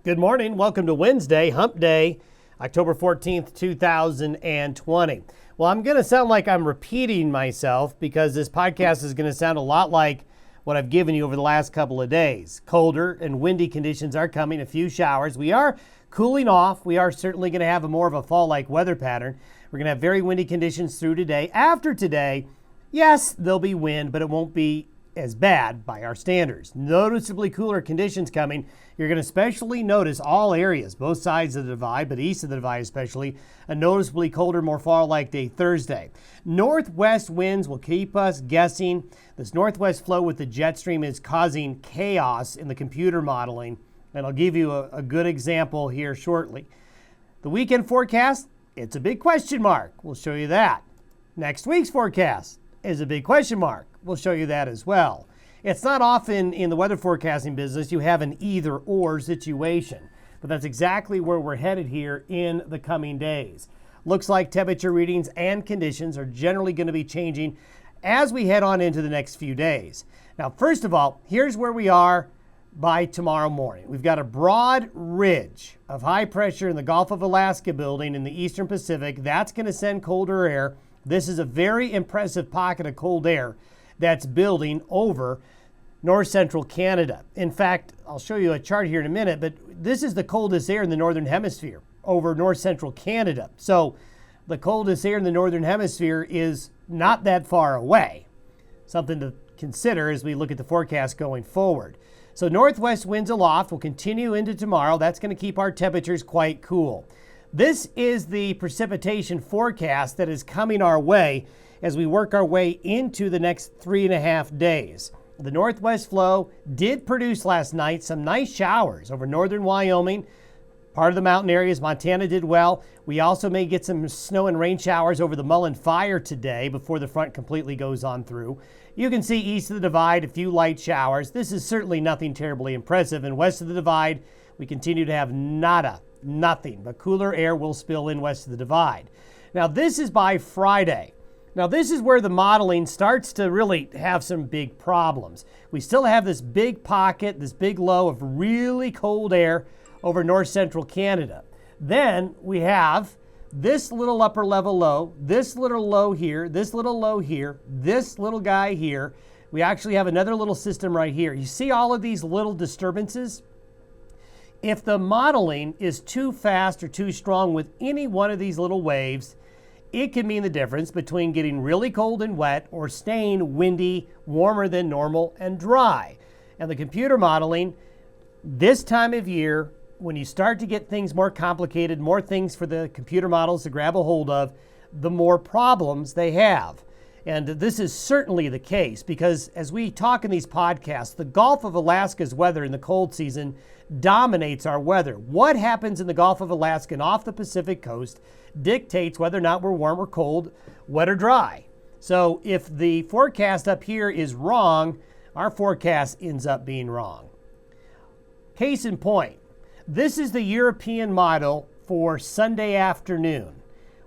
Good morning. Welcome to Wednesday, Hump Day, October 14th, 2020. Well, I'm going to sound like I'm repeating myself because this podcast is going to sound a lot like what I've given you over the last couple of days. Colder and windy conditions are coming, a few showers. We are cooling off. We are certainly going to have more of a fall-like weather pattern. We're going to have very windy conditions through today. After today, yes, there'll be wind, but it won't be as bad by our standards. Noticeably cooler conditions coming. You're going to especially notice all areas, both sides of the divide, but east of the divide especially, a noticeably colder, more fall-like day Thursday. Northwest winds will keep us guessing. This northwest flow with the jet stream is causing chaos in the computer modeling, and I'll give you a good example here shortly. The weekend forecast, it's a big question mark. We'll show you that. Next week's forecast is a big question mark. We'll show you that as well. It's not often in the weather forecasting business you have an either-or situation, but that's exactly where we're headed here in the coming days. Looks like temperature readings and conditions are generally going to be changing as we head on into the next few days. Now, first of all, here's where we are by tomorrow morning. We've got a broad ridge of high pressure in the Gulf of Alaska building in the eastern Pacific. That's going to send colder air. This is a very impressive pocket of cold air that's building over north central Canada. In fact, I'll show you a chart here in a minute, but this is the coldest air in the northern hemisphere over north central Canada. So the coldest air in the northern hemisphere is not that far away. Something to consider as we look at the forecast going forward. So northwest winds aloft will continue into tomorrow. That's going to keep our temperatures quite cool. This is the precipitation forecast that is coming our way as we work our way into the next 3.5 days. The northwest flow did produce last night some nice showers over northern Wyoming, part of the mountain areas. Montana did well. We also may get some snow and rain showers over the Mullen Fire today before the front completely goes on through. You can see east of the divide, a few light showers. This is certainly nothing terribly impressive. And west of the divide, we continue to have nothing, but cooler air will spill in west of the divide. Now, this is by Friday. Now, this is where the modeling starts to really have some big problems. We still have this big pocket, this big low of really cold air over north central Canada. Then we have this little upper level low, this little low here, this little low here, this little guy here. We actually have another little system right here. You see all of these little disturbances? If the modeling is too fast or too strong with any one of these little waves, it can mean the difference between getting really cold and wet or staying windy, warmer than normal, and dry. And the computer modeling, this time of year, when you start to get things more complicated, more things for the computer models to grab a hold of, the more problems they have. And this is certainly the case because as we talk in these podcasts, the Gulf of Alaska's weather in the cold season dominates our weather. What happens in the Gulf of Alaska and off the Pacific coast dictates whether or not we're warm or cold, wet or dry. So if the forecast up here is wrong, our forecast ends up being wrong. Case in point, this is the European model for Sunday afternoon.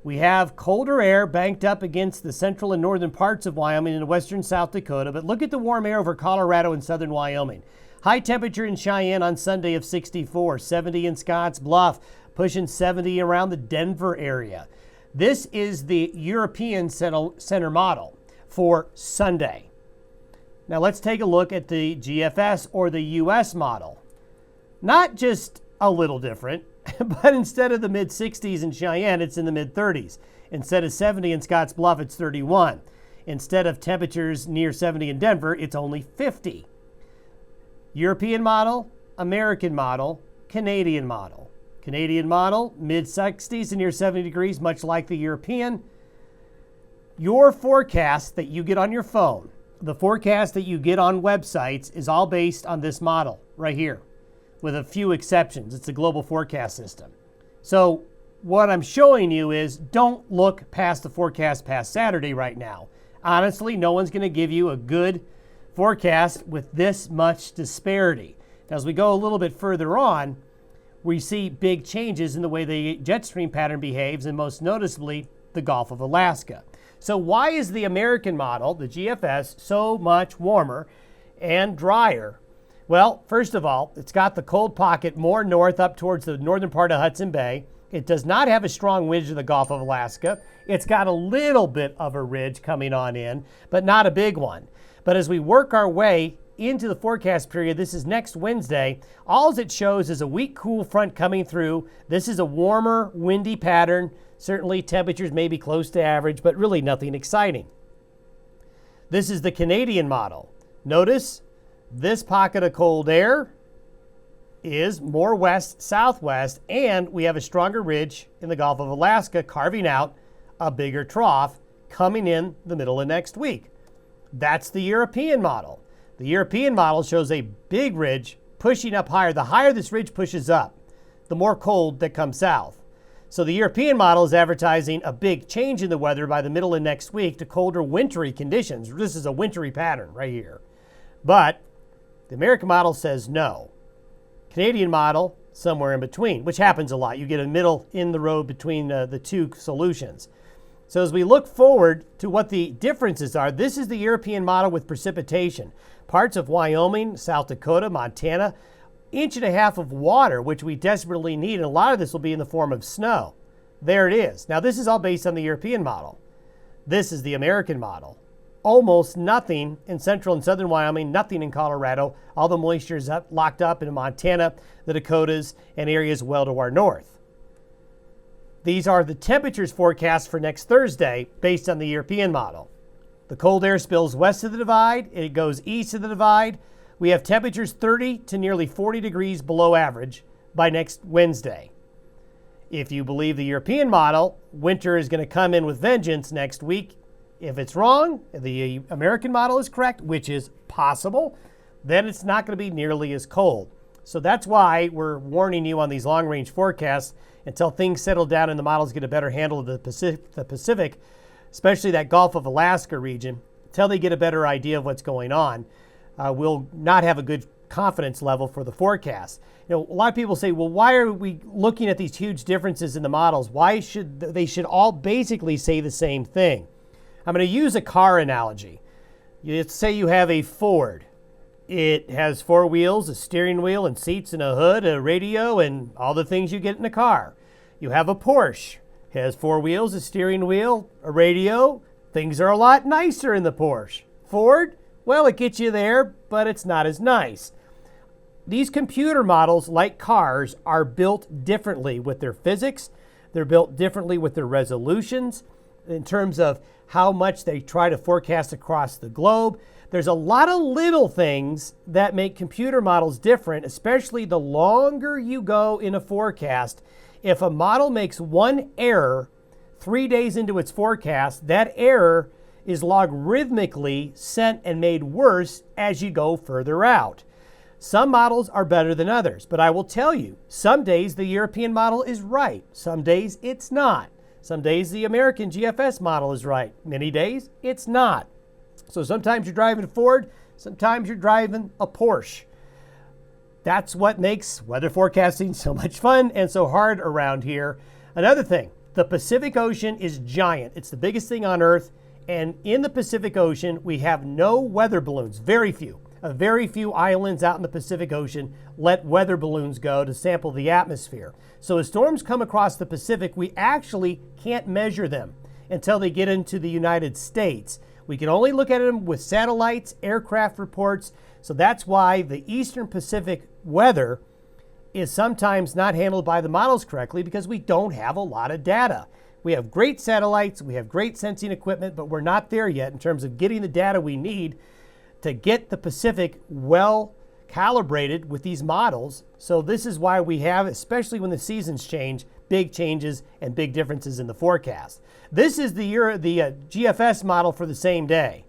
We have colder air banked up against the central and northern parts of Wyoming and western South Dakota, but look at the warm air over Colorado and southern Wyoming. High temperature in Cheyenne on Sunday of 64, 70 in Scotts Bluff, pushing 70 around the Denver area. This is the European center model for Sunday. Now let's take a look at the GFS or the US model. Not just a little different, but instead of the mid-60s in Cheyenne, it's in the mid-30s. Instead of 70 in Scotts Bluff, it's 31. Instead of temperatures near 70 in Denver, it's only 50. European model, American model, Canadian model. Canadian model, mid-60s and near 70 degrees, much like the European. Your forecast that you get on your phone, the forecast that you get on websites is all based on this model right here, with a few exceptions. It's a global forecast system. So what I'm showing you is don't look past the forecast past Saturday right now. Honestly, no one's going to give you a good forecast with this much disparity. Now, as we go a little bit further on, we see big changes in the way the jet stream pattern behaves, and most noticeably, the Gulf of Alaska. So why is the American model, the GFS, so much warmer and drier? Well, first of all, it's got the cold pocket more north up towards the northern part of Hudson Bay. It does not have a strong ridge of the Gulf of Alaska. It's got a little bit of a ridge coming on in, but not a big one. But as we work our way into the forecast period, this is next Wednesday, all it shows is a weak cool front coming through. This is a warmer, windy pattern. Certainly temperatures may be close to average, but really nothing exciting. This is the Canadian model. Notice this pocket of cold air is more west-southwest, and we have a stronger ridge in the Gulf of Alaska carving out a bigger trough coming in the middle of next week. That's the European model. The European model shows a big ridge pushing up higher. The higher this ridge pushes up, the more cold that comes south. So the European model is advertising a big change in the weather by the middle of next week to colder wintry conditions. This is a wintry pattern right here. But the American model says no. Canadian model, somewhere in between, which happens a lot. You get a middle in the road between the two solutions. So as we look forward to what the differences are, this is the European model with precipitation. Parts of Wyoming, South Dakota, Montana, 1.5 inches of water, which we desperately need, and a lot of this will be in the form of snow. There it is. Now this is all based on the European model. This is the American model. Almost nothing in central and southern Wyoming, nothing in Colorado. All the moisture is locked up in Montana, the Dakotas, and areas well to our north. These are the temperatures forecast for next Thursday based on the European model. The cold air spills west of the divide. It goes east of the divide. We have temperatures 30 to nearly 40 degrees below average by next Wednesday. If you believe the European model, winter is going to come in with vengeance next week. If it's wrong, the American model is correct, which is possible, then it's not going to be nearly as cold. So that's why we're warning you on these long-range forecasts until things settle down and the models get a better handle of the Pacific, especially that Gulf of Alaska region, until they get a better idea of what's going on. We'll not have a good confidence level for the forecast. You know, a lot of people say, well, why are we looking at these huge differences in the models? Why should they all basically say the same thing? I'm going to use a car analogy. Let's say you have a Ford. It has 4 wheels, a steering wheel, and seats, and a hood, a radio, and all the things you get in a car. You have a Porsche. It has 4 wheels, a steering wheel, a radio. Things are a lot nicer in the Porsche. Ford, well, it gets you there, but it's not as nice. These computer models, like cars, are built differently with their physics. They're built differently with their resolutions in terms of how much they try to forecast across the globe. There's a lot of little things that make computer models different, especially the longer you go in a forecast. If a model makes one error 3 days into its forecast, that error is logarithmically sent and made worse as you go further out. Some models are better than others, but I will tell you, some days the European model is right. Some days it's not. Some days the American GFS model is right. Many days it's not. So sometimes you're driving a Ford, sometimes you're driving a Porsche. That's what makes weather forecasting so much fun and so hard around here. Another thing, the Pacific Ocean is giant. It's the biggest thing on Earth. And in the Pacific Ocean, we have no weather balloons, very few. Very few islands out in the Pacific Ocean let weather balloons go to sample the atmosphere. So as storms come across the Pacific, we actually can't measure them until they get into the United States. We can only look at them with satellites, aircraft reports. So that's why the Eastern Pacific weather is sometimes not handled by the models correctly, because we don't have a lot of data. We have great satellites, we have great sensing equipment, but we're not there yet in terms of getting the data we need to get the Pacific well calibrated with these models. So this is why we have, especially when the seasons change, big changes and big differences in the forecast. This is the GFS model for the same day.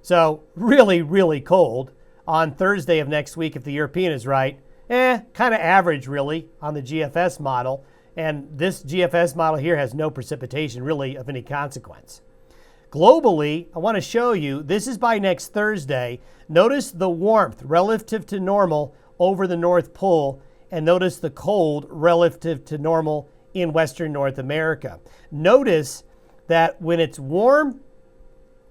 So really, really cold on Thursday of next week if the European is right. Kind of average really on the GFS model. And this GFS model here has no precipitation really of any consequence. Globally, I want to show you, this is by next Thursday. Notice the warmth relative to normal over the North Pole, and notice the cold relative to normal in Western North America. Notice that when it's warm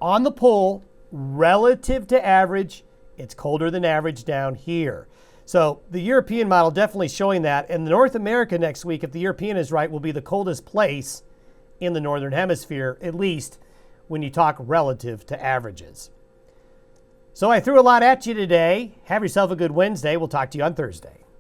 on the pole relative to average It's colder than average down here. So the European model definitely showing that. And North America next week, if the European is right, will be the coldest place in the Northern Hemisphere, at least when you talk relative to averages. So I threw a lot at you today. Have yourself a good Wednesday. We'll talk to you on Thursday.